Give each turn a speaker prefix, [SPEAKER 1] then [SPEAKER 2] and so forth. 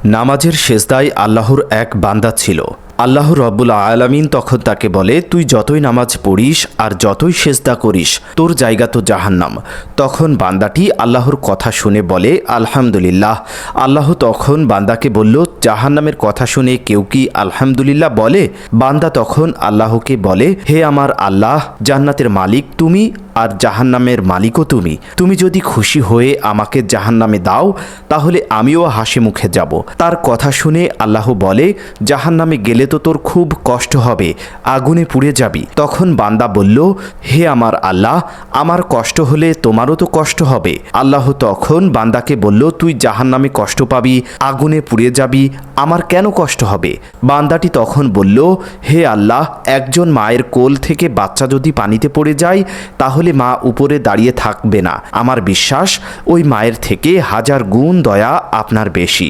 [SPEAKER 1] নামাজের সেজদায় আল্লাহর এক বান্দা ছিল। আল্লাহ রব্বুল আলামিন তখন তাকে বলে, তুই যতই নামাজ পড়িস আর যতই সেজদা করিস তোর জায়গা তো জাহান্নাম। তখন বান্দাটি আল্লাহর কথা শুনে বলে, আলহামদুলিল্লাহ। আল্লাহ তখন বান্দাকে বলল, জাহান্নামের কথা শুনে কেউ কি আলহামদুলিল্লাহ বলে? বান্দা তখন আল্লাহকে বলে, হে আমার আল্লাহ, জান্নাতের মালিক তুমি আর জাহান্নামের মালিকও তুমি। তুমি যদি খুশি হয়ে আমাকে জাহান্নামে দাও তাহলে আমিও হাসি মুখে যাব। তার কথা শুনে আল্লাহ বলে, জাহান্নামে গেলে তো তোর খুব কষ্ট হবে, আগুনে পুড়ে যাবি। তখন বান্দা বলল, হে আমার আল্লাহ, আমার কষ্ট হলে তোমারও তো কষ্ট হবে। আল্লাহ তখন বান্দাকে বলল, তুই জাহান্নামে কষ্ট পাবি, আগুনে পুড়ে যাবি, আমার কেন কষ্ট হবে? বান্দাটি তখন বলল, হে আল্লাহ, একজন মায়ের কোল থেকে বাচ্চা যদি পানিতে পড়ে যায় তাহলে মা উপরে দাঁড়িয়ে থাকবে না। আমার বিশ্বাস ওই মায়ের থেকে 1000 গুণ দয়া আপনার বেশি।